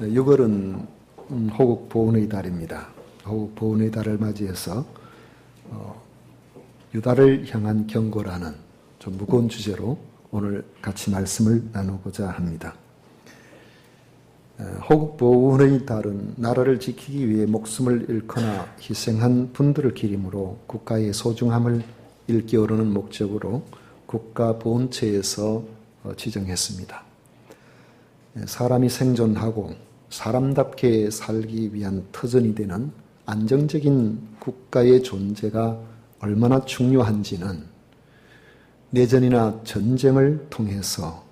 6월은 호국 보훈의 달입니다. 호국 보훈의 달을 맞이해서 유다를 향한 경고라는 좀 무거운 주제로 오늘 같이 말씀을 나누고자 합니다. 호국 보훈의 달은 나라를 지키기 위해 목숨을 잃거나 희생한 분들을 기림으로 국가의 소중함을 일깨우려는 목적으로 국가보훈처에서 지정했습니다. 사람이 생존하고 사람답게 살기 위한 터전이 되는 안정적인 국가의 존재가 얼마나 중요한지는 내전이나 전쟁을 통해서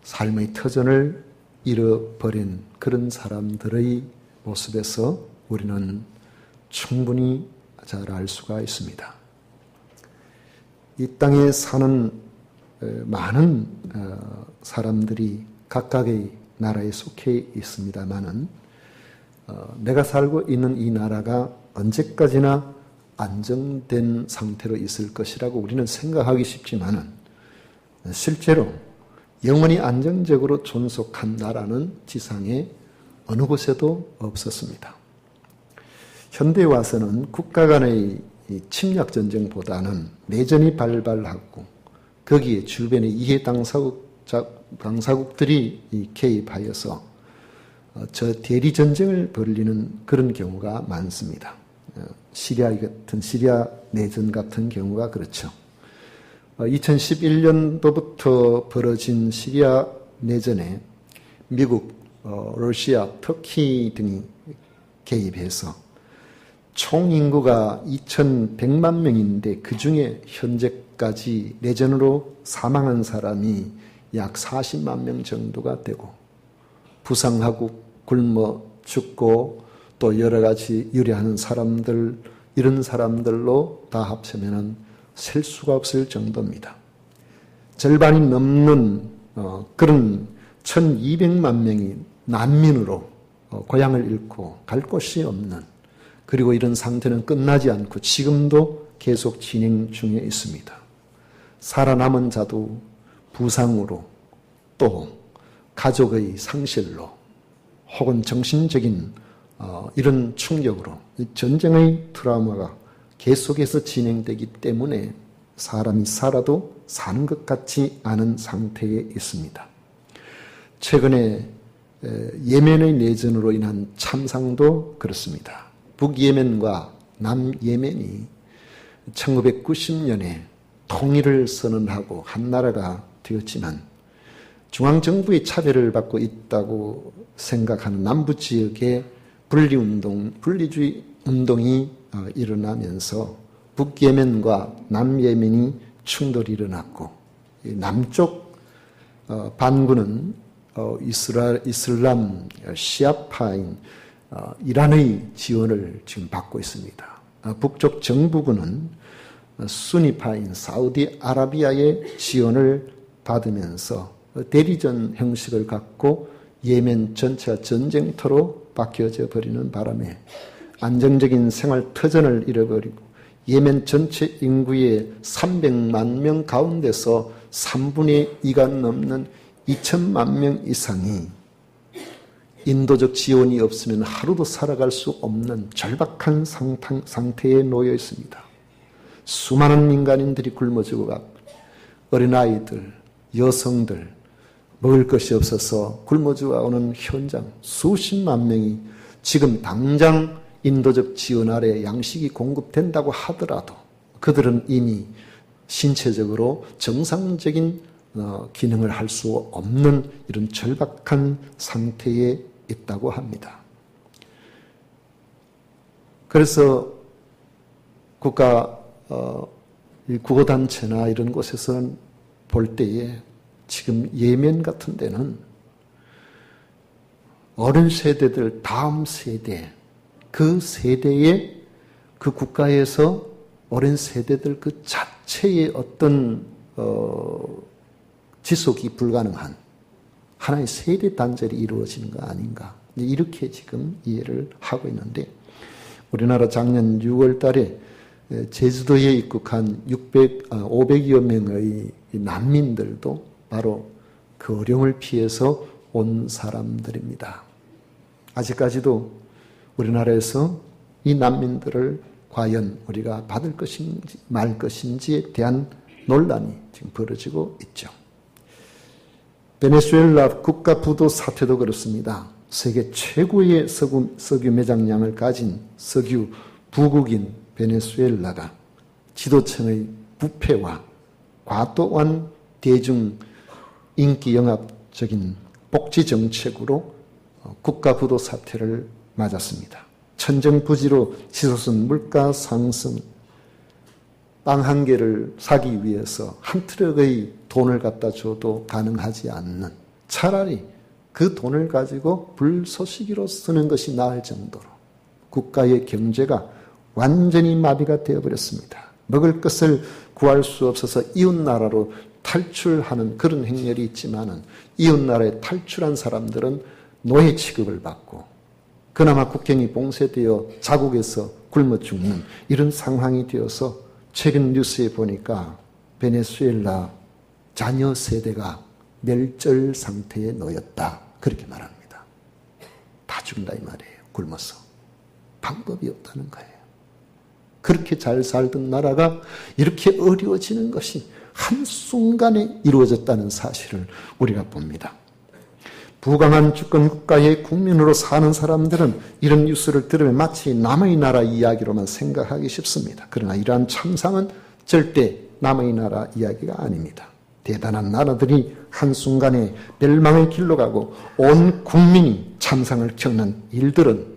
삶의 터전을 잃어버린 그런 사람들의 모습에서 우리는 충분히 잘 알 수가 있습니다. 이 땅에 사는 많은 사람들이 각각의 나라에 속해 있습니다마는 내가 살고 있는 이 나라가 언제까지나 안정된 상태로 있을 것이라고 우리는 생각하기 쉽지만은 실제로 영원히 안정적으로 존속한 나라는 지상에 어느 곳에도 없었습니다. 현대에 와서는 국가 간의 침략 전쟁보다는 내전이 발발하고 거기에 주변의 이해 당사국들이 개입하여서 저 대리 전쟁을 벌이는 그런 경우가 많습니다. 시리아 내전 같은 경우가 그렇죠. 2011년도부터 벌어진 시리아 내전에 미국, 러시아, 터키 등이 개입해서 총 인구가 2,100만 명인데 그 중에 현재까지 내전으로 사망한 사람이 약 40만 명 정도가 되고 부상하고 굶어 죽고 또 여러 가지 유래하는 사람들, 이런 사람들로 다 합치면은 셀 수가 없을 정도입니다. 절반이 넘는 그런 1,200만 명이 난민으로 고향을 잃고 갈 곳이 없는, 그리고 이런 상태는 끝나지 않고 지금도 계속 진행 중에 있습니다. 살아남은 자도 부상으로 또 가족의 상실로 혹은 정신적인 이런 충격으로 전쟁의 트라우마가 계속해서 진행되기 때문에 사람이 살아도 사는 것 같지 않은 상태에 있습니다. 최근에 예멘의 내전으로 인한 참상도 그렇습니다. 북예멘과 남예멘이 1990년에 통일을 선언하고 한 나라가 되었지만 중앙정부의 차별을 받고 있다고 생각하는 남부지역의 분리주의 운동이 일어나면서 북예멘과 남예멘이 충돌이 일어났고 남쪽 반군은 이슬람 시아파인 이란의 지원을 지금 받고 있습니다. 북쪽 정부군은 수니파인 사우디아라비아의 지원을 받으면서 대리전 형식을 갖고 예멘 전체가 전쟁터로 바뀌어져 버리는 바람에 안정적인 생활 터전을 잃어버리고 예멘 전체 인구의 300만 명 가운데서 3분의 2가 넘는 2천만 명 이상이 인도적 지원이 없으면 하루도 살아갈 수 없는 절박한 상태에 놓여 있습니다. 수많은 민간인들이 굶어 죽어가고 어린아이들, 여성들 먹을 것이 없어서 굶어 죽어오는 현장, 수십만 명이 지금 당장 인도적 지원 아래 양식이 공급된다고 하더라도 그들은 이미 신체적으로 정상적인 기능을 할 수 없는 이런 절박한 상태에 있다고 합니다. 그래서 구호단체나 이런 곳에서는 볼 때에 지금 예멘 같은 데는 어린 세대들, 다음 세대, 그 세대의 그 국가에서 어린 세대들 그 자체의 어떤 지속이 불가능한 하나의 세대 단절이 이루어지는 거 아닌가, 이렇게 지금 이해를 하고 있는데, 우리나라 작년 6월 달에 제주도에 입국한 500여 명의 난민들도 바로 그 어려움을 피해서 온 사람들입니다. 아직까지도 우리나라에서 이 난민들을 과연 우리가 받을 것인지 말 것인지에 대한 논란이 지금 벌어지고 있죠. 베네수엘라 국가 부도 사태도 그렇습니다. 세계 최고의 석유 매장량을 가진 석유 부국인 베네수엘라가 지도층의 부패와 과도한 대중 인기 영합적인 복지 정책으로 국가 부도 사태를 맞았습니다. 천정부지로 치솟은 물가 상승, 빵 한 개를 사기 위해서 한 트럭의 돈을 갖다 줘도 가능하지 않는, 차라리 그 돈을 가지고 불쏘시개로 쓰는 것이 나을 정도로 국가의 경제가 완전히 마비가 되어버렸습니다. 먹을 것을 구할 수 없어서 이웃나라로 탈출하는 그런 행렬이 있지만은 이웃나라에 탈출한 사람들은 노예 취급을 받고 그나마 국경이 봉쇄되어 자국에서 굶어 죽는 이런 상황이 되어서 최근 뉴스에 보니까 베네수엘라 자녀 세대가 멸절 상태에 놓였다. 그렇게 말합니다. 다 죽는다 이 말이에요. 굶어서. 방법이 없다는 거예요. 그렇게 잘 살던 나라가 이렇게 어려워지는 것이 한순간에 이루어졌다는 사실을 우리가 봅니다. 부강한 주권국가의 국민으로 사는 사람들은 이런 뉴스를 들으면 마치 남의 나라 이야기로만 생각하기 쉽습니다. 그러나 이러한 참상은 절대 남의 나라 이야기가 아닙니다. 대단한 나라들이 한순간에 멸망의 길로 가고 온 국민이 참상을 겪는 일들은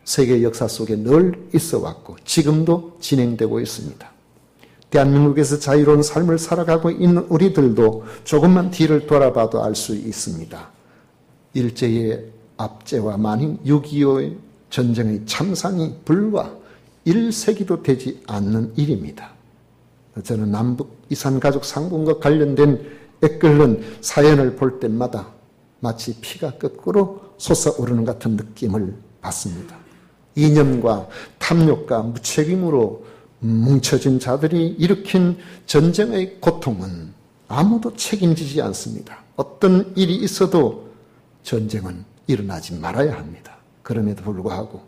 세계 역사 속에 늘 있어 왔고 지금도 진행되고 있습니다. 대한민국에서 자유로운 삶을 살아가고 있는 우리들도 조금만 뒤를 돌아봐도 알 수 있습니다. 일제의 압제와 만인 6.25의 전쟁의 참상이 불과 1세기도 되지 않는 일입니다. 저는 남북 이산가족 상봉과 관련된 애끓는 사연을 볼 때마다 마치 피가 거꾸로 솟아오르는 같은 느낌을 받습니다. 이념과 탐욕과 무책임으로 뭉쳐진 자들이 일으킨 전쟁의 고통은 아무도 책임지지 않습니다. 어떤 일이 있어도 전쟁은 일어나지 말아야 합니다. 그럼에도 불구하고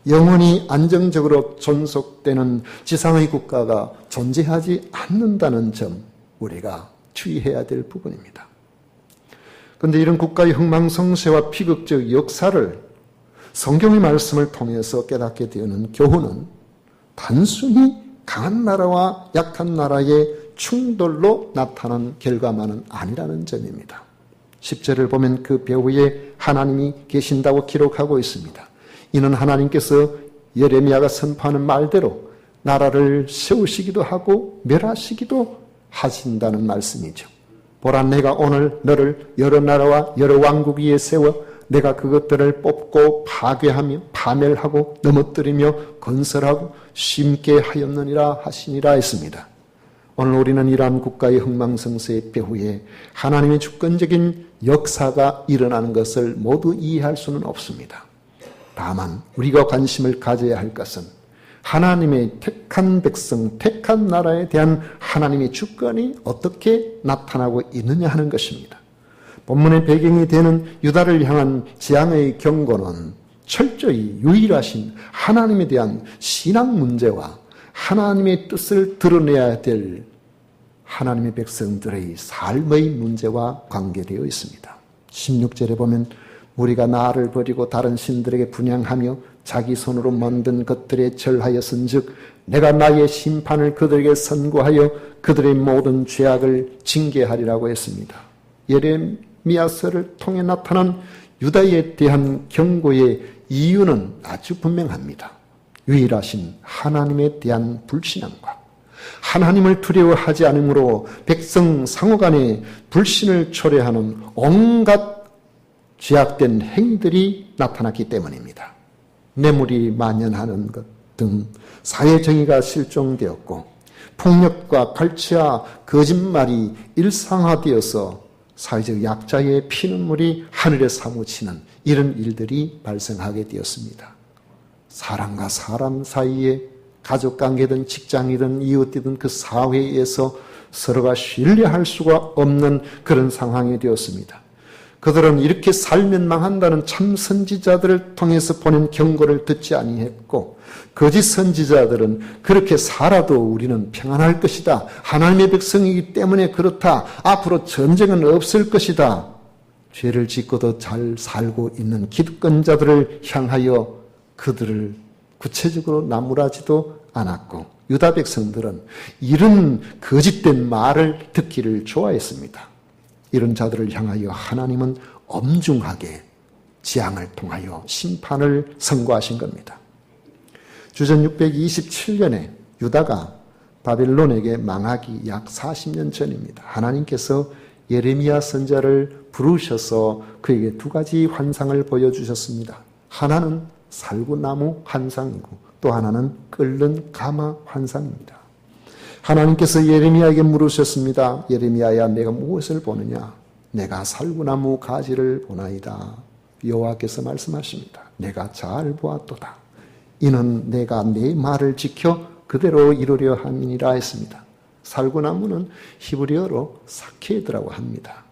영원히 안정적으로 존속되는 지상의 국가가 존재하지 않는다는 점 우리가 주의해야 될 부분입니다. 그런데 이런 국가의 흥망성쇠와 비극적 역사를 성경의 말씀을 통해서 깨닫게 되는 교훈은 단순히 강한 나라와 약한 나라의 충돌로 나타난 결과만은 아니라는 점입니다. 10절을 보면 그 배후에 하나님이 계신다고 기록하고 있습니다. 이는 하나님께서 예레미야가 선포하는 말대로 나라를 세우시기도 하고 멸하시기도 하신다는 말씀이죠. 보라, 내가 오늘 너를 여러 나라와 여러 왕국 위에 세워 내가 그것들을 뽑고 파괴하며 파멸하고 넘어뜨리며 건설하고 심게 하였느니라 하시니라 했습니다. 오늘 우리는 이러한 국가의 흥망성쇠의 배후에 하나님의 주권적인 역사가 일어나는 것을 모두 이해할 수는 없습니다. 다만 우리가 관심을 가져야 할 것은 하나님의 택한 백성, 택한 나라에 대한 하나님의 주권이 어떻게 나타나고 있느냐 하는 것입니다. 본문의 배경이 되는 유다를 향한 재앙의 경고는 철저히 유일하신 하나님에 대한 신앙 문제와 하나님의 뜻을 드러내야 될 하나님의 백성들의 삶의 문제와 관계되어 있습니다. 16절에 보면 우리가 나를 버리고 다른 신들에게 분향하며 자기 손으로 만든 것들에 절하였은즉 내가 나의 심판을 그들에게 선고하여 그들의 모든 죄악을 징계하리라고 했습니다. 예레미야서를 통해 나타난 유다에 대한 경고의 이유는 아주 분명합니다. 유일하신 하나님에 대한 불신앙과 하나님을 두려워하지 않으므로 백성 상호간에 불신을 초래하는 온갖 죄악된 행위들이 나타났기 때문입니다. 뇌물이 만연하는 것 등 사회정의가 실종되었고 폭력과 갈취와 거짓말이 일상화되어서 사회적 약자의 피눈물이 하늘에 사무치는 이런 일들이 발생하게 되었습니다. 사람과 사람 사이에 가족관계든 직장이든 이웃이든 그 사회에서 서로가 신뢰할 수가 없는 그런 상황이 되었습니다. 그들은 이렇게 살면 망한다는 참 선지자들을 통해서 보낸 경고를 듣지 아니했고 거짓 선지자들은 그렇게 살아도 우리는 평안할 것이다. 하나님의 백성이기 때문에 그렇다. 앞으로 전쟁은 없을 것이다. 죄를 짓고도 잘 살고 있는 기득권자들을 향하여 그들을 구체적으로 나무라지도 않았고 유다 백성들은 이런 거짓된 말을 듣기를 좋아했습니다. 이런 자들을 향하여 하나님은 엄중하게 재앙을 통하여 심판을 선고하신 겁니다. 주전 627년에 유다가 바벨론에게 망하기 약 40년 전입니다. 하나님께서 예레미야 선지자를 부르셔서 그에게 두 가지 환상을 보여주셨습니다. 하나는 살구나무 환상이고 또 하나는 끓는 가마 환상입니다. 하나님께서 예레미야에게 물으셨습니다. 예레미야야, 내가 무엇을 보느냐? 내가 살구나무 가지를 보나이다. 여호와께서 말씀하십니다. 내가 잘 보았도다. 이는 내가 내 말을 지켜 그대로 이루려 함이니라 했습니다. 살구나무는 히브리어로 사케드라고 합니다.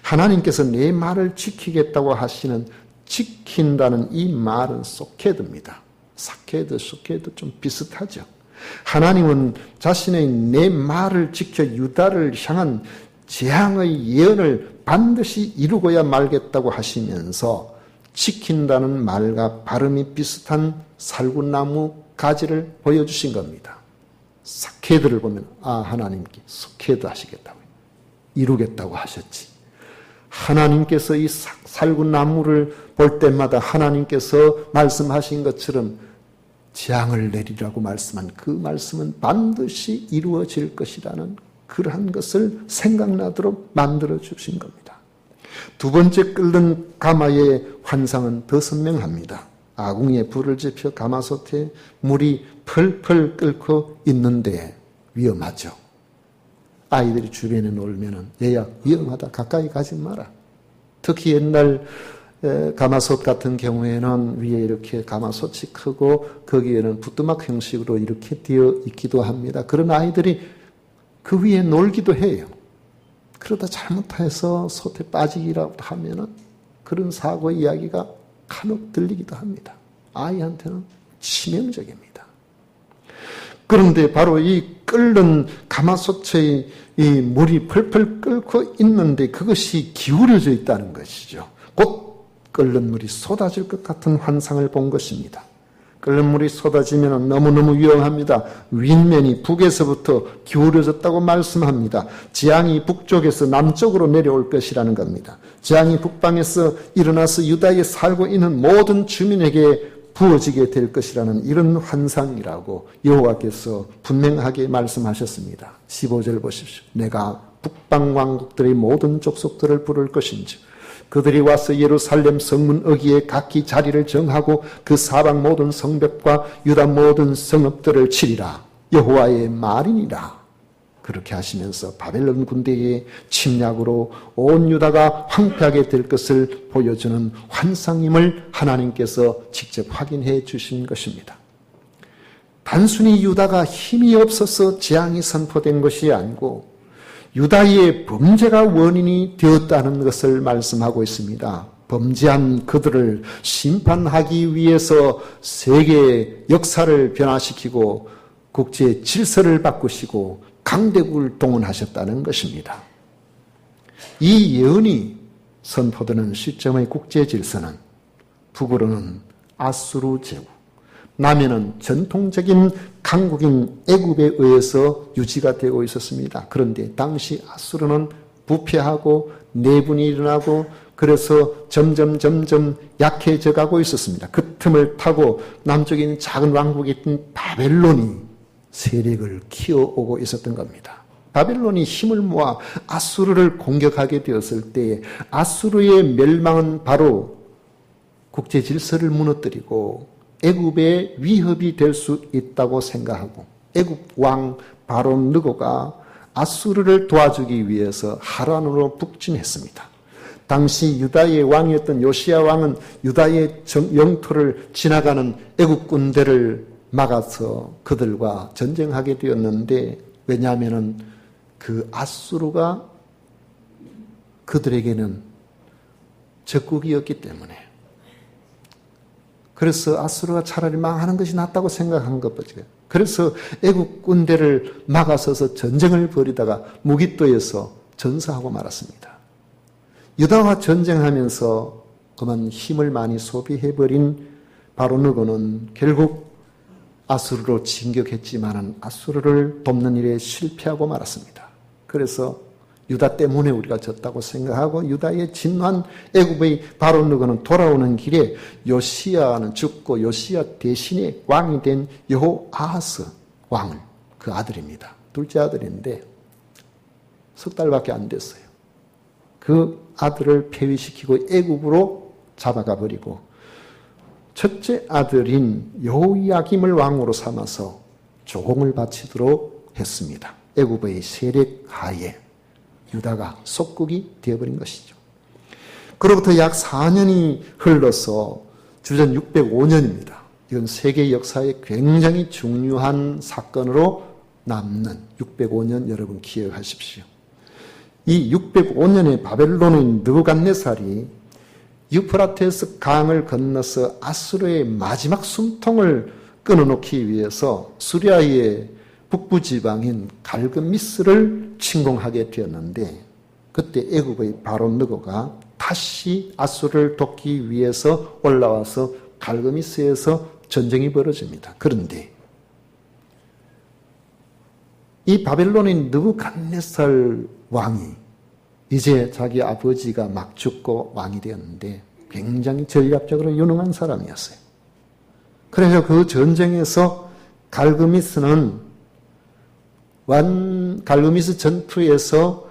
하나님께서 내 말을 지키겠다고 하시는 지킨다는 이 말은 소케드입니다. 사케드, 소케드 좀 비슷하죠. 하나님은 자신의 내 말을 지켜 유다를 향한 재앙의 예언을 반드시 이루고야 말겠다고 하시면서 지킨다는 말과 발음이 비슷한 살구나무 가지를 보여주신 겁니다. 사케드를 보면 하나님께 소케드 하시겠다고 이루겠다고 하셨지. 하나님께서 이 살구나무를 볼 때마다 하나님께서 말씀하신 것처럼 재앙을 내리라고 말씀한 그 말씀은 반드시 이루어질 것이라는 그러한 것을 생각나도록 만들어 주신 겁니다. 두 번째 끓는 가마의 환상은 더 선명합니다. 아궁이에 불을 지펴 가마솥에 물이 펄펄 끓고 있는데 위험하죠. 아이들이 주변에 놀면은 얘야 위험하다 가까이 가지 마라. 특히 옛날 가마솥 같은 경우에는 위에 이렇게 가마솥이 크고 거기에는 부뚜막 형식으로 이렇게 되어 있기도 합니다. 그런 아이들이 그 위에 놀기도 해요. 그러다 잘못해서 솥에 빠지기라도 하면은 그런 사고 이야기가 간혹 들리기도 합니다. 아이한테는 치명적입니다. 그런데 바로 이 끓는 가마솥의 이 물이 펄펄 끓고 있는데 그것이 기울여져 있다는 것이죠. 곧 끓는 물이 쏟아질 것 같은 환상을 본 것입니다. 끓는 물이 쏟아지면 너무너무 위험합니다. 윗면이 북에서부터 기울어졌다고 말씀합니다. 재앙이 북쪽에서 남쪽으로 내려올 것이라는 겁니다. 재앙이 북방에서 일어나서 유다에 살고 있는 모든 주민에게 부어지게 될 것이라는 이런 환상이라고 여호와께서 분명하게 말씀하셨습니다. 15절 보십시오. 내가 북방 왕국들의 모든 족속들을 부를 것인지 그들이 와서 예루살렘 성문 어귀에 각기 자리를 정하고 그 사방 모든 성벽과 유다 모든 성읍들을 치리라. 여호와의 말이니라. 그렇게 하시면서 바벨론 군대의 침략으로 온 유다가 황폐하게 될 것을 보여주는 환상임을 하나님께서 직접 확인해 주신 것입니다. 단순히 유다가 힘이 없어서 재앙이 선포된 것이 아니고 유다의 범죄가 원인이 되었다는 것을 말씀하고 있습니다. 범죄한 그들을 심판하기 위해서 세계의 역사를 변화시키고 국제 질서를 바꾸시고 강대국을 동원하셨다는 것입니다. 이 예언이 선포되는 시점의 국제 질서는 북으로는 아수르 제국, 남에는 전통적인 강국인 애굽에 의해서 유지가 되고 있었습니다. 그런데 당시 아수르는 부패하고 내분이 일어나고 그래서 점점 약해져 가고 있었습니다. 그 틈을 타고 남쪽에 있는 작은 왕국이 있던 바벨론이 세력을 키워오고 있었던 겁니다. 바벨론이 힘을 모아 아수르를 공격하게 되었을 때 아수르의 멸망은 바로 국제 질서를 무너뜨리고 애굽의 위협이 될 수 있다고 생각하고 애굽 왕 바론 느고가 아수르를 도와주기 위해서 하란으로 북진했습니다. 당시 유다의 왕이었던 요시야 왕은 유다의 영토를 지나가는 애굽 군대를 막아서 그들과 전쟁하게 되었는데 왜냐하면 그 아수르가 그들에게는 적국이었기 때문에. 그래서 아수르가 차라리 망하는 것이 낫다고 생각한 것이죠. 그래서 애국 군대를 막아서서 전쟁을 벌이다가 무기또에서 전사하고 말았습니다. 유다와 전쟁하면서 그만 힘을 많이 소비해버린 바로느고는 결국 아수르로 진격했지만 아수르를 돕는 일에 실패하고 말았습니다. 그래서 유다 때문에 우리가 졌다고 생각하고 유다의 진노한 애굽의 바로느고는 돌아오는 길에 요시야는 죽고 요시야 대신에 왕이 된 여호아하스 왕을 그 아들입니다. 둘째 아들인데 석 달밖에 안 됐어요. 그 아들을 폐위시키고 애굽으로 잡아가 버리고 첫째 아들인 여호야김을 왕으로 삼아서 조공을 바치도록 했습니다. 애굽의 세력 하에 유다가 속국이 되어버린 것이죠. 그로부터 약 4년이 흘러서 주전 605년입니다. 이건 세계 역사에 굉장히 중요한 사건으로 남는 605년 여러분 기억하십시오. 이 605년에 바벨론인 느부갓네살이 유프라테스 강을 건너서 아수르의 마지막 숨통을 끊어놓기 위해서 수리아의 북부 지방인 갈그미스를 침공하게 되었는데 그때 애굽의 바로느고가 다시 아수르를 돕기 위해서 올라와서 갈그미스에서 전쟁이 벌어집니다. 그런데 이 바벨론인 느부갓네살 왕이 이제 자기 아버지가 막 죽고 왕이 되었는데 굉장히 전략적으로 유능한 사람이었어요. 그래서 그 전쟁에서 갈그미스는 갈그미스 전투에서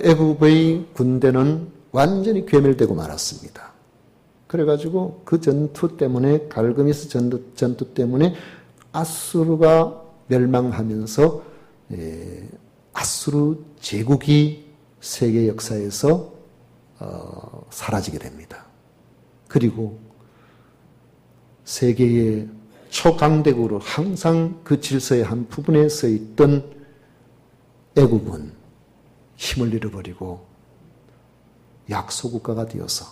애굽의 군대는 완전히 괴멸되고 말았습니다. 그래가지고 그 전투 때문에 갈그미스 전투 때문에 아수르가 멸망하면서 아수르 제국이 세계 역사에서 사라지게 됩니다. 그리고 세계의 초강대국으로 항상 그 질서의 한 부분에 서 있던 애굽은 힘을 잃어버리고 약소국가가 되어서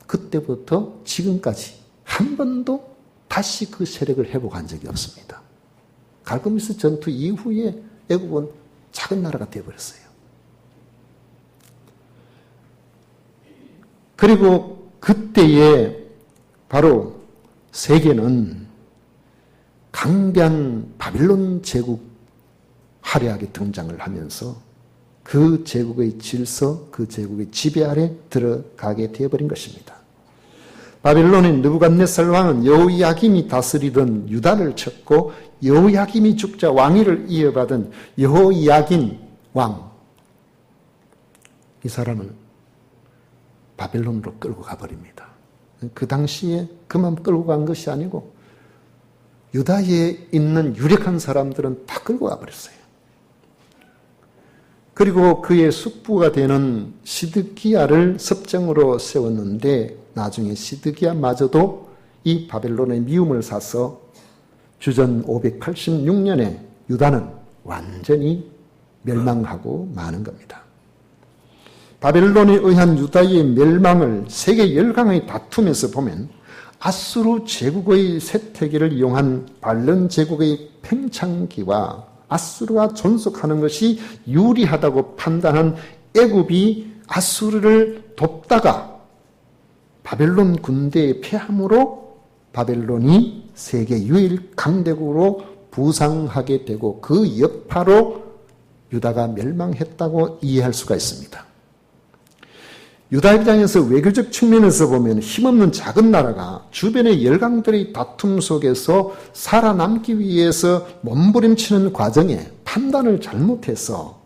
그때부터 지금까지 한 번도 다시 그 세력을 회복한 적이 없습니다. 갈그미스 전투 이후에 애굽은 작은 나라가 되어버렸어요. 그리고 그때에 바로 세계는 강대한 바빌론 제국 화려하게 등장을 하면서 그 제국의 질서, 그 제국의 지배 아래 들어가게 되어버린 것입니다. 바빌론의 느부갓네살 왕은 여호야김이 다스리던 유다를 쳤고 여호야김이 죽자 왕위를 이어받은 여호야긴 왕, 이 사람을 바벨론으로 끌고 가버립니다. 그 당시에 그만 끌고 간 것이 아니고 유다에 있는 유력한 사람들은 다 끌고 가버렸어요. 그리고 그의 숙부가 되는 시드기야를 섭정으로 세웠는데 나중에 시드기야마저도 이 바벨론의 미움을 사서 주전 586년에 유다는 완전히 멸망하고 마는 겁니다. 바벨론에 의한 유다의 멸망을 세계 열강의 다툼에서 보면 아수르 제국의 쇠퇴기를 이용한 발른 제국의 팽창기와 아수르가 존속하는 것이 유리하다고 판단한 애굽이 아수르를 돕다가 바벨론 군대에 패함으로 바벨론이 세계 유일 강대국으로 부상하게 되고 그 여파로 유다가 멸망했다고 이해할 수가 있습니다. 유다 입장에서 외교적 측면에서 보면 힘없는 작은 나라가 주변의 열강들의 다툼 속에서 살아남기 위해서 몸부림치는 과정에 판단을 잘못해서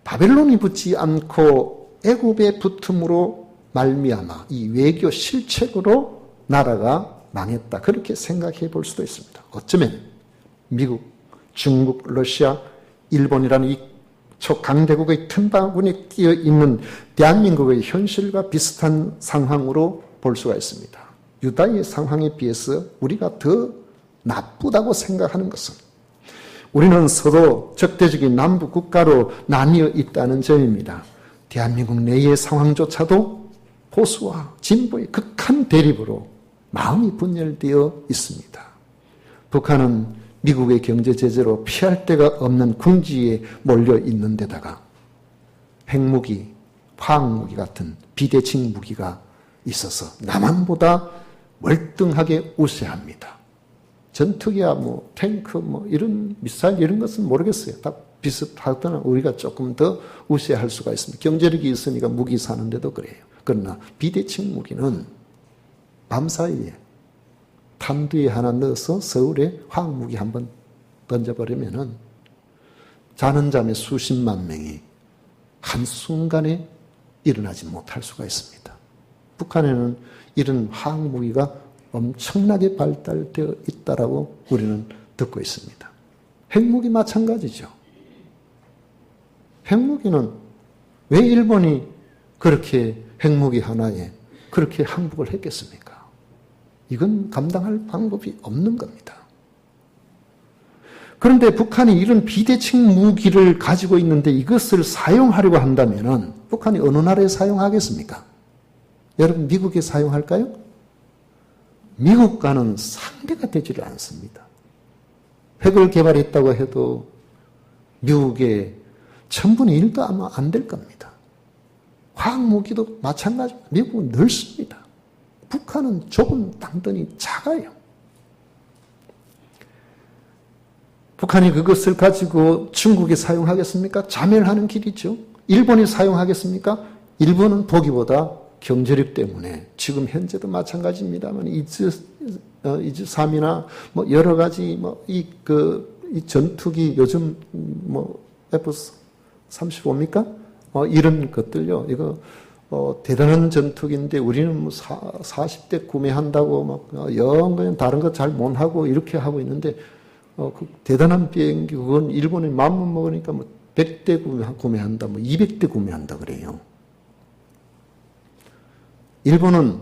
바벨론이 붙지 않고 애굽에 붙음으로 말미암아 이 외교 실책으로 나라가 망했다. 그렇게 생각해 볼 수도 있습니다. 어쩌면 미국, 중국, 러시아, 일본이라는 이 초강대국의 틈바구니에 끼어 있는 대한민국의 현실과 비슷한 상황으로 볼 수가 있습니다. 유다의 상황에 비해서 우리가 더 나쁘다고 생각하는 것은 우리는 서로 적대적인 남북 국가로 나뉘어 있다는 점입니다. 대한민국 내의 상황조차도 보수와 진보의 극한 대립으로 마음이 분열되어 있습니다. 북한은 미국의 경제 제재로 피할 데가 없는 궁지에 몰려 있는 데다가 핵무기, 화학무기 같은 비대칭 무기가 있어서 남한보다 월등하게 우세합니다. 전투기야 뭐 탱크 뭐 이런 미사일 이런 것은 모르겠어요. 다 비슷하거나 우리가 조금 더 우세할 수가 있습니다. 경제력이 있으니까 무기 사는데도 그래요. 그러나 비대칭 무기는 밤사이에 탄두에 하나 넣어서 서울에 화학무기 한번 던져버리면은 자는 잠에 수십만 명이 한순간에 일어나지 못할 수가 있습니다. 북한에는 이런 화학무기가 엄청나게 발달되어 있다라고 우리는 듣고 있습니다. 핵무기 마찬가지죠. 핵무기는 왜 일본이 그렇게 핵무기 하나에 그렇게 항복을 했겠습니까? 이건 감당할 방법이 없는 겁니다. 그런데 북한이 이런 비대칭 무기를 가지고 있는데 이것을 사용하려고 한다면 북한이 어느 나라에 사용하겠습니까? 여러분 미국에 사용할까요? 미국과는 상대가 되지를 않습니다. 핵을 개발했다고 해도 미국의 1000분의 1도 아마 안 될 겁니다. 화학무기도 마찬가지입니다. 미국은 넓습니다. 북한은 좁은 땅덩이 작아요. 북한이 그것을 가지고 중국에 사용하겠습니까? 자멸하는 길이죠. 일본이 사용하겠습니까? 일본은 보기보다 경제력 때문에 지금 현재도 마찬가지입니다만 이즈삼이나 뭐 여러 가지 이 전투기 요즘 F-35입니까? 이런 것들요. 이거 대단한 전투기인데 우리는 뭐 40대 구매한다고 막 영 그냥 다른 거 잘 못 하고 이렇게 하고 있는데 그 대단한 비행기 그건 일본이 마음만 먹으니까 뭐 100대 구매한다, 뭐 200대 구매한다 그래요. 일본은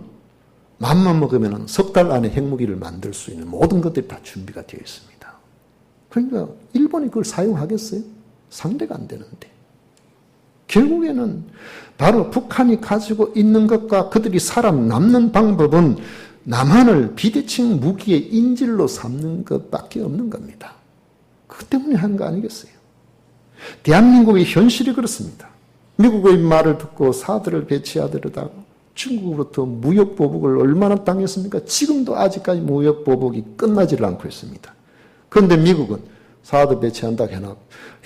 마음만 먹으면 석 달 안에 핵무기를 만들 수 있는 모든 것들이 다 준비가 되어 있습니다. 그러니까 일본이 그걸 사용하겠어요? 상대가 안 되는데. 결국에는 바로 북한이 가지고 있는 것과 그들이 살아남는 방법은 남한을 비대칭 무기의 인질로 삼는 것밖에 없는 겁니다. 그것 때문에 하는 거 아니겠어요? 대한민국의 현실이 그렇습니다. 미국의 말을 듣고 사드를 배치하더라도 중국으로부터 무역보복을 얼마나 당했습니까? 지금도 아직까지 무역보복이 끝나지를 않고 있습니다. 그런데 미국은 사드 배치한다고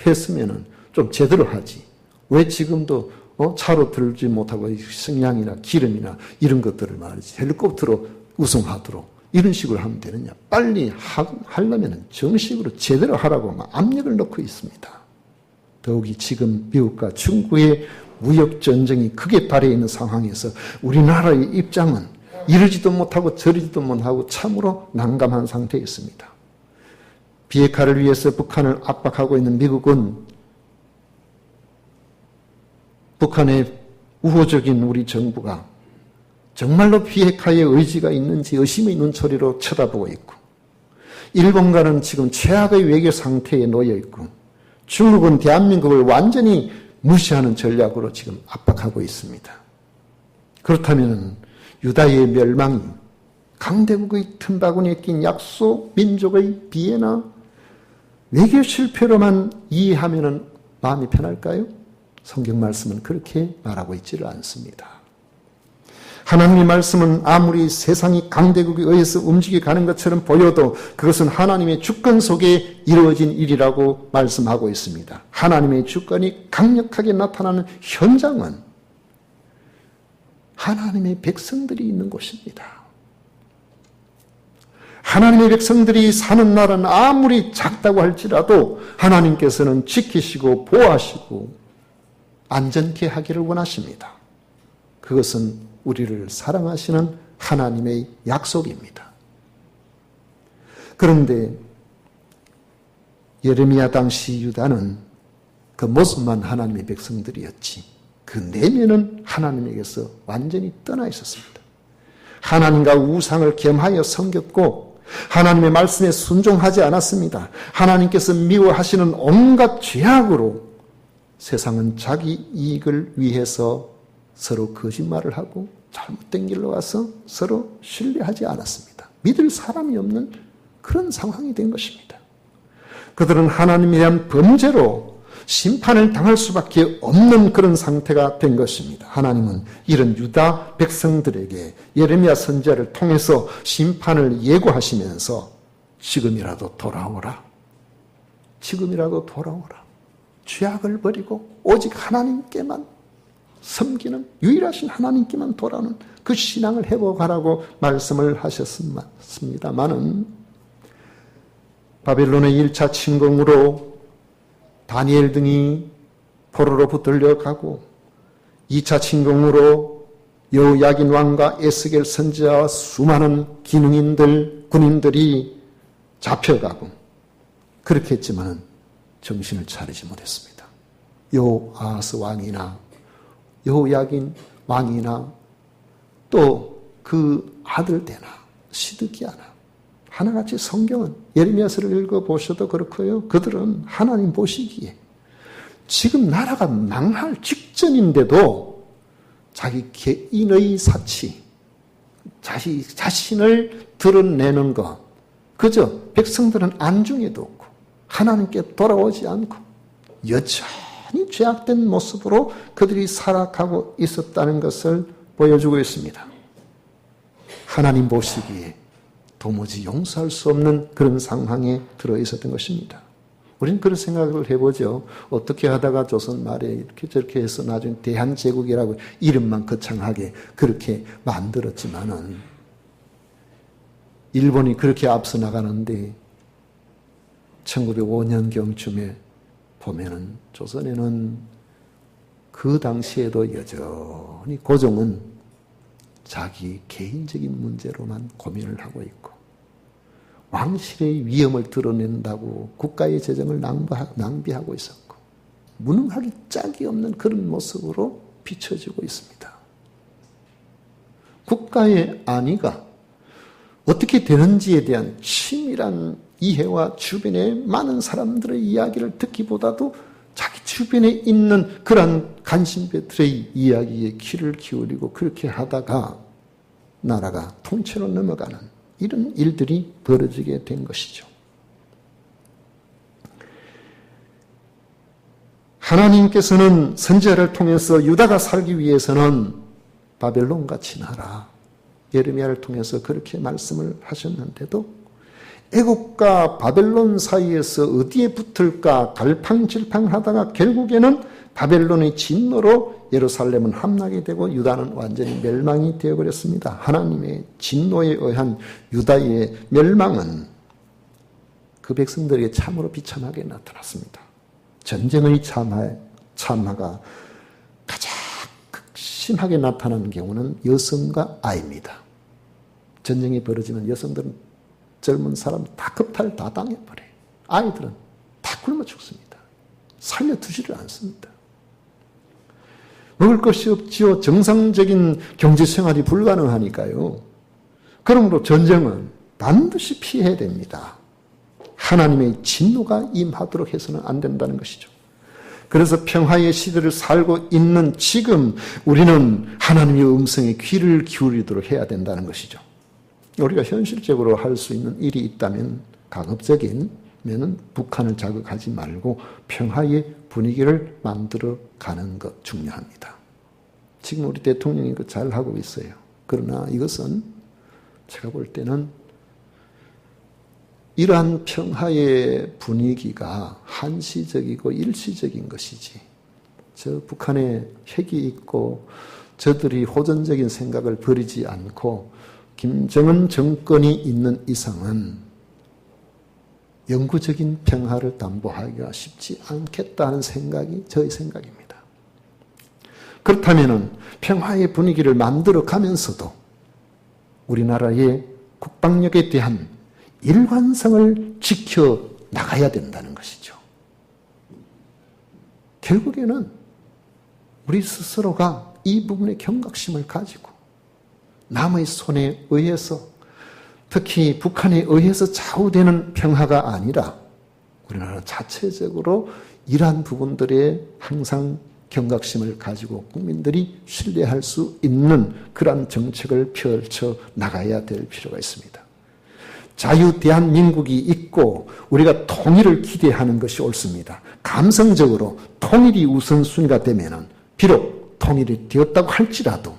했으면 좀 제대로 하지. 왜 지금도 차로 들지 못하고 식량이나 기름이나 이런 것들을 말이지 헬리콥터로 우송하도록 이런 식으로 하면 되느냐. 빨리 하려면 정식으로 제대로 하라고 압력을 넣고 있습니다. 더욱이 지금 미국과 중국의 무역전쟁이 크게 발해 있는 상황에서 우리나라의 입장은 이러지도 못하고 저러지도 못하고 참으로 난감한 상태에 있습니다. 비핵화를 위해서 북한을 압박하고 있는 미국은 북한의 우호적인 우리 정부가 정말로 비핵화의 의지가 있는지 의심의 눈초리로 쳐다보고 있고, 일본과는 지금 최악의 외교 상태에 놓여 있고, 중국은 대한민국을 완전히 무시하는 전략으로 지금 압박하고 있습니다. 그렇다면 유다의 멸망이 강대국의 틈바구니에 낀 약소 민족의 비애나 외교 실패로만 이해하면 마음이 편할까요? 성경 말씀은 그렇게 말하고 있지를 않습니다. 하나님의 말씀은 아무리 세상이 강대국에 의해서 움직여가는 것처럼 보여도 그것은 하나님의 주권 속에 이루어진 일이라고 말씀하고 있습니다. 하나님의 주권이 강력하게 나타나는 현장은 하나님의 백성들이 있는 곳입니다. 하나님의 백성들이 사는 나라는 아무리 작다고 할지라도 하나님께서는 지키시고 보호하시고 안전케 하기를 원하십니다. 그것은 우리를 사랑하시는 하나님의 약속입니다. 그런데 예레미야 당시 유다는 그 모습만 하나님의 백성들이었지 그 내면은 하나님에게서 완전히 떠나 있었습니다. 하나님과 우상을 겸하여 섬겼고 하나님의 말씀에 순종하지 않았습니다. 하나님께서 미워하시는 온갖 죄악으로 세상은 자기 이익을 위해서 서로 거짓말을 하고 잘못된 길로 와서 서로 신뢰하지 않았습니다. 믿을 사람이 없는 그런 상황이 된 것입니다. 그들은 하나님에 대한 범죄로 심판을 당할 수밖에 없는 그런 상태가 된 것입니다. 하나님은 이런 유다 백성들에게 예레미야 선지자를 통해서 심판을 예고하시면서 지금이라도 돌아오라. 지금이라도 돌아오라. 죄악을 버리고 오직 하나님께만 섬기는 유일하신 하나님께만 돌아오는 그 신앙을 회복하라고 말씀을 하셨습니다마는 바벨론의 1차 침공으로 다니엘 등이 포로로 붙들려가고 2차 침공으로 여호야긴 왕과 에스겔 선지자와 수많은 기능인들, 군인들이 잡혀가고 그렇게 했지만 정신을 차리지 못했습니다. 여호아하스 왕이나 여호야긴 왕이나 또 그 아들 되나 시드기야나 하나같이 성경은 예레미야서를 읽어보셔도 그렇고요. 그들은 하나님 보시기에 지금 나라가 망할 직전인데도 자기 개인의 사치, 자신을 드러내는 것, 그저 백성들은 안중에도 없고 하나님께 돌아오지 않고 여전히 죄악된 모습으로 그들이 살아가고 있었다는 것을 보여주고 있습니다. 하나님 보시기에 도무지 용서할 수 없는 그런 상황에 들어 있었던 것입니다. 우리는 그런 생각을 해보죠. 어떻게 하다가 조선 말에 이렇게 저렇게 해서 나중에 대한제국이라고 이름만 거창하게 그렇게 만들었지만은 일본이 그렇게 앞서 나가는데 1905년경쯤에 보면은 조선에는 그 당시에도 여전히 고종은 자기 개인적인 문제로만 고민을 하고 있고 왕실의 위험을 드러낸다고 국가의 재정을 낭비하고 있었고 무능하기 짝이 없는 그런 모습으로 비춰지고 있습니다. 국가의 안위가 어떻게 되는지에 대한 치밀한 이해와 주변의 많은 사람들의 이야기를 듣기보다도 자기 주변에 있는 그러한 간신배들의 이야기에 귀를 기울이고 그렇게 하다가 나라가 통째로 넘어가는 이런 일들이 벌어지게 된 것이죠. 하나님께서는 선지자를 통해서 유다가 살기 위해서는 바벨론같이 나라 예레미야를 통해서 그렇게 말씀을 하셨는데도 애국과 바벨론 사이에서 어디에 붙을까 갈팡질팡하다가 결국에는 바벨론의 진노로 예루살렘은 함락이 되고 유다는 완전히 멸망이 되어버렸습니다. 하나님의 진노에 의한 유다의 멸망은 그 백성들에게 참으로 비참하게 나타났습니다. 전쟁의 참화가 가장 극심하게 나타나는 경우는 여성과 아이입니다. 전쟁이 벌어지면 여성들은 젊은 사람 다 겁탈 다 당해버려요. 아이들은 다 굶어 죽습니다. 살려두지를 않습니다. 먹을 것이 없지요. 정상적인 경제생활이 불가능하니까요. 그러므로 전쟁은 반드시 피해야 됩니다. 하나님의 진노가 임하도록 해서는 안 된다는 것이죠. 그래서 평화의 시대를 살고 있는 지금 우리는 하나님의 음성에 귀를 기울이도록 해야 된다는 것이죠. 우리가 현실적으로 할 수 있는 일이 있다면 가급적이면은 북한을 자극하지 말고 평화의 분위기를 만들어 가는 것 중요합니다. 지금 우리 대통령이 그 잘 하고 있어요. 그러나 이것은 제가 볼 때는 이러한 평화의 분위기가 한시적이고 일시적인 것이지 저 북한에 핵이 있고 저들이 호전적인 생각을 버리지 않고 김정은 정권이 있는 이상은 영구적인 평화를 담보하기가 쉽지 않겠다는 생각이 저의 생각입니다. 그렇다면 평화의 분위기를 만들어 가면서도 우리나라의 국방력에 대한 일관성을 지켜 나가야 된다는 것이죠. 결국에는 우리 스스로가 이 부분에 경각심을 가지고 남의 손에 의해서 특히 북한에 의해서 좌우되는 평화가 아니라 우리나라 자체적으로 이러한 부분들에 항상 경각심을 가지고 국민들이 신뢰할 수 있는 그러한 정책을 펼쳐 나가야 될 필요가 있습니다. 자유 대한민국이 있고 우리가 통일을 기대하는 것이 옳습니다. 감성적으로 통일이 우선순위가 되면은 비록 통일이 되었다고 할지라도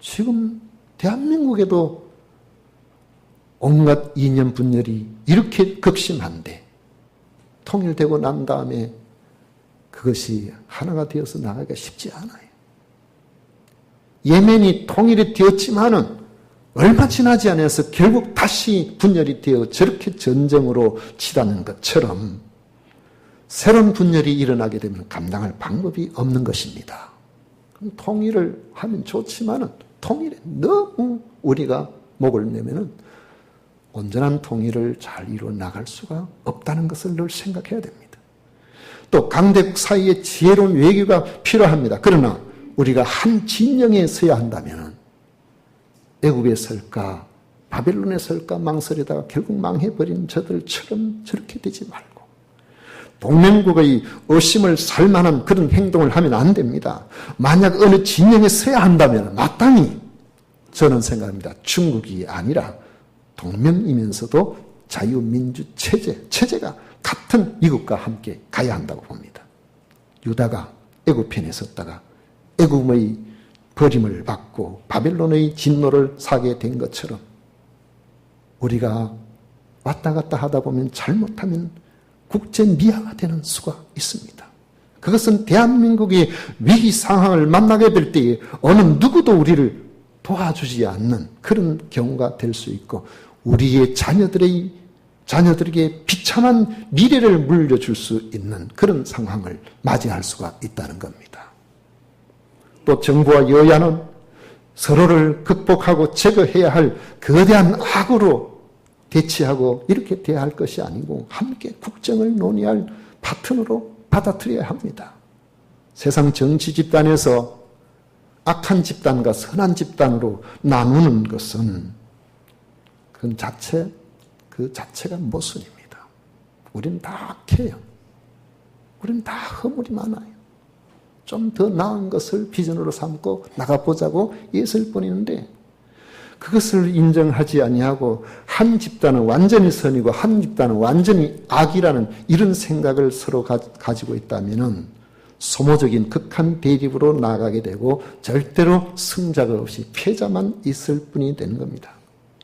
지금 대한민국에도 온갖 이념 분열이 이렇게 극심한데 통일되고 난 다음에 그것이 하나가 되어서 나가기가 쉽지 않아요. 예멘이 통일이 되었지만은 얼마 지나지 않아서 결국 다시 분열이 되어 저렇게 전쟁으로 치닫는 것처럼 새로운 분열이 일어나게 되면 감당할 방법이 없는 것입니다. 그럼 통일을 하면 좋지만은 통일에 너무 우리가 목을 내면은 온전한 통일을 잘 이루어 나갈 수가 없다는 것을 늘 생각해야 됩니다. 또 강대국 사이에 지혜로운 외교가 필요합니다. 그러나 우리가 한 진영에 서야 한다면 애굽에 설까 바벨론에 설까 망설이다가 결국 망해버린 저들처럼 저렇게 되지 말고 동맹국의 의심을 살 만한 그런 행동을 하면 안 됩니다. 만약 어느 진영에 서야 한다면 마땅히 저는 생각합니다. 중국이 아니라 동맹이면서도 자유민주 체제가 같은 미국과 함께 가야 한다고 봅니다. 유다가 애굽 편에 섰다가 애굽의 버림을 받고 바벨론의 진노를 사게 된 것처럼 우리가 왔다 갔다 하다 보면 잘못하면 국제 미화가 되는 수가 있습니다. 그것은 대한민국이 위기 상황을 만나게 될 때에 어느 누구도 우리를 도와주지 않는 그런 경우가 될 수 있고 우리의 자녀들에게 비참한 미래를 물려줄 수 있는 그런 상황을 맞이할 수가 있다는 겁니다. 또 정부와 여야는 서로를 극복하고 제거해야 할 거대한 악으로 대치하고 이렇게 대할 것이 아니고 함께 국정을 논의할 파트너로 받아들여야 합니다. 세상 정치 집단에서 악한 집단과 선한 집단으로 나누는 것은 그 자체가 모순입니다. 우린 다 악해요. 우린 다 허물이 많아요. 좀 더 나은 것을 비전으로 삼고 나가보자고 애쓸 뿐인데 그것을 인정하지 아니하고 한 집단은 완전히 선이고 한 집단은 완전히 악이라는 이런 생각을 서로 가지고 있다면 소모적인 극한 대립으로 나가게 되고 절대로 승자가 없이 패자만 있을 뿐이 되는 겁니다.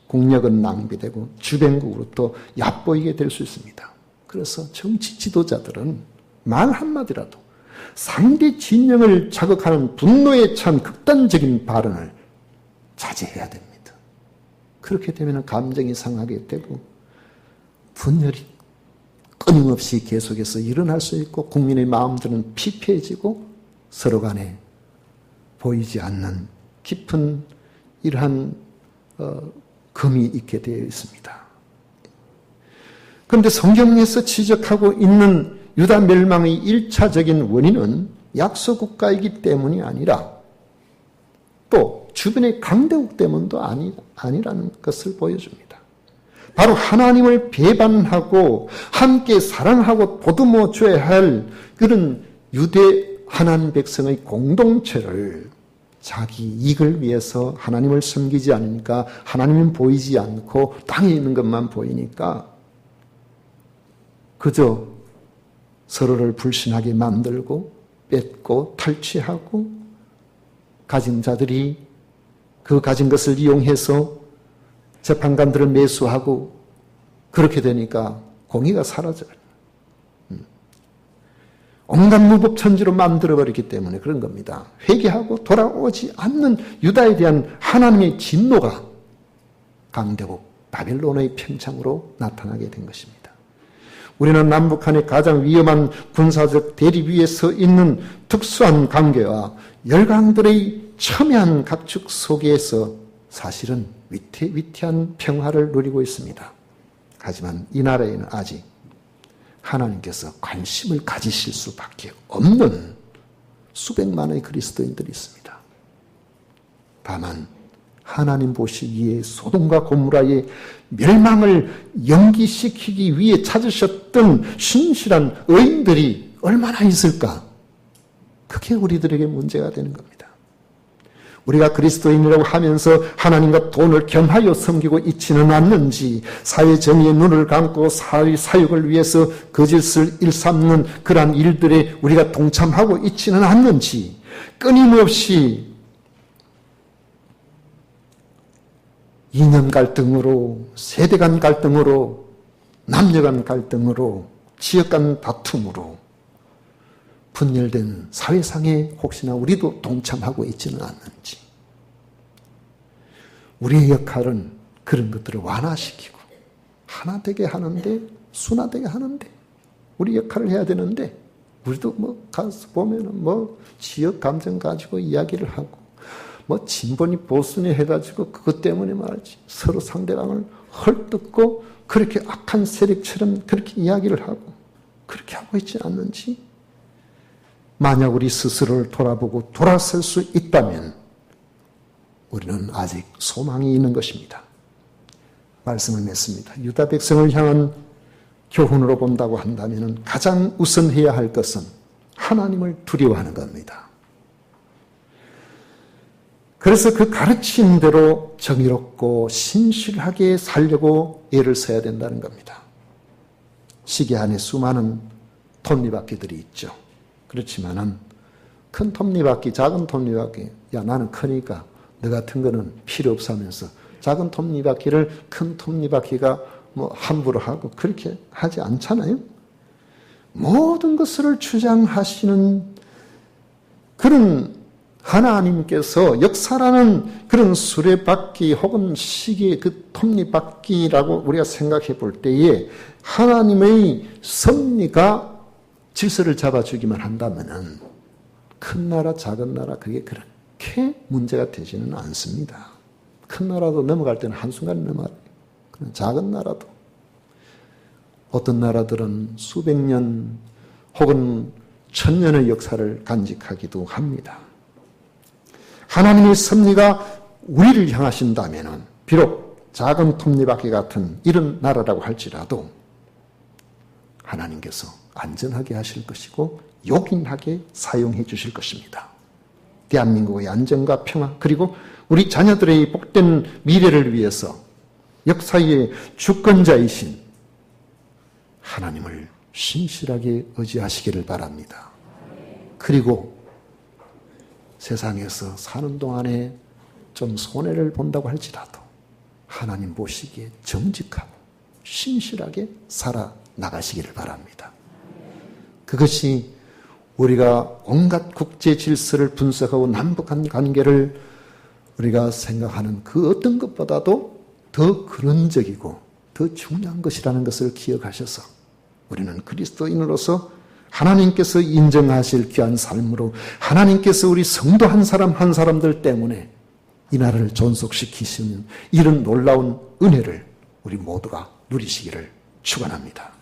국력은 낭비되고 주변국으로 또 얕보이게 될 수 있습니다. 그래서 정치 지도자들은 말 한마디라도 상대 진영을 자극하는 분노에 찬 극단적인 발언을 자제해야 됩니다. 그렇게 되면 감정이 상하게 되고 분열이 끊임없이 계속해서 일어날 수 있고 국민의 마음들은 피폐해지고 서로 간에 보이지 않는 깊은 이러한 금이 있게 되어 있습니다. 그런데 성경에서 지적하고 있는 유다 멸망의 1차적인 원인은 약소국가이기 때문이 아니라 또 주변의 강대국 때문도 아니라는 것을 보여줍니다. 바로 하나님을 배반하고 함께 사랑하고 보듬어 줘야 할 그런 유대 하나님 백성의 공동체를 자기 이익을 위해서 하나님을 섬기지 않으니까 하나님은 보이지 않고 땅에 있는 것만 보이니까 그저 서로를 불신하게 만들고 뺏고 탈취하고 가진 자들이 그 가진 것을 이용해서 재판관들을 매수하고 그렇게 되니까 공의가 사라져요. 온갖 무법천지로 만들어버렸기 때문에 그런 겁니다. 회개하고 돌아오지 않는 유다에 대한 하나님의 진노가 강대국 바벨론의 평창으로 나타나게 된 것입니다. 우리는 남북한의 가장 위험한 군사적 대립 위에 서 있는 특수한 관계와 열강들의 첨예한 각축 속에서 사실은 위태한 평화를 누리고 있습니다. 하지만 이 나라에는 아직 하나님께서 관심을 가지실 수밖에 없는 수백만의 그리스도인들이 있습니다. 다만 하나님 보시기에 소돔과 고모라의 멸망을 연기시키기 위해 찾으셨던 신실한 의인들이 얼마나 있을까? 그게 우리들에게 문제가 되는 겁니다. 우리가 그리스도인이라고 하면서 하나님과 돈을 겸하여 섬기고 있지는 않는지, 사회 정의의 눈을 감고 사회 사역을 위해서 거짓을 일삼는 그러한 일들에 우리가 동참하고 있지는 않는지, 끊임없이 이념 갈등으로, 세대 간 갈등으로, 남녀 간 갈등으로, 지역 간 다툼으로 분열된 사회상에 혹시나 우리도 동참하고 있지는 않는지, 우리의 역할은 그런 것들을 완화시키고 하나 되게 하는데, 순화되게 하는데 우리 역할을 해야 되는데, 우리도 가서 보면은 지역 감정 가지고 이야기를 하고, 진보니 보수니 해가지고 그것 때문에 말이지 서로 상대방을 헐뜯고 그렇게 악한 세력처럼 그렇게 이야기를 하고 그렇게 하고 있지 않는지, 만약 우리 스스로를 돌아보고 돌아설 수 있다면 우리는 아직 소망이 있는 것입니다. 말씀을 맺습니다. 유다 백성을 향한 교훈으로 본다고 한다면 가장 우선해야 할 것은 하나님을 두려워하는 겁니다. 그래서 그 가르친 대로 정의롭고 신실하게 살려고 애를 써야 된다는 겁니다. 시계 안에 수많은 톱니바퀴들이 있죠. 그렇지만은 큰 톱니바퀴, 작은 톱니바퀴, 야 나는 크니까 너 같은 거는 필요 없어 하면서 작은 톱니바퀴를 큰 톱니바퀴가 함부로 하고 그렇게 하지 않잖아요. 모든 것을 주장하시는 그런 하나님께서 역사라는 그런 수레바퀴 혹은 시계 그 톱니바퀴라고 우리가 생각해 볼 때에 하나님의 섭리가 질서를 잡아주기만 한다면은 큰 나라 작은 나라 그게 그렇게 문제가 되지는 않습니다. 큰 나라도 넘어갈 때는 한순간에 넘어가요. 작은 나라도 어떤 나라들은 수백 년 혹은 천년의 역사를 간직하기도 합니다. 하나님의 섭리가 우리를 향하신다면 비록 작은 톱니바퀴 같은 이런 나라라고 할지라도 하나님께서 안전하게 하실 것이고 요긴하게 사용해 주실 것입니다. 대한민국의 안전과 평화, 그리고 우리 자녀들의 복된 미래를 위해서 역사의 주권자이신 하나님을 신실하게 의지하시기를 바랍니다. 그리고 세상에서 사는 동안에 좀 손해를 본다고 할지라도 하나님 보시기에 정직하고 신실하게 살아나가시기를 바랍니다. 그것이 우리가 온갖 국제 질서를 분석하고 남북한 관계를 우리가 생각하는 그 어떤 것보다도 더 근원적이고 더 중요한 것이라는 것을 기억하셔서 우리는 그리스도인으로서 하나님께서 인정하실 귀한 삶으로 하나님께서 우리 성도 한 사람 한 사람들 때문에 이 나라를 존속시키시는 이런 놀라운 은혜를 우리 모두가 누리시기를 축원합니다.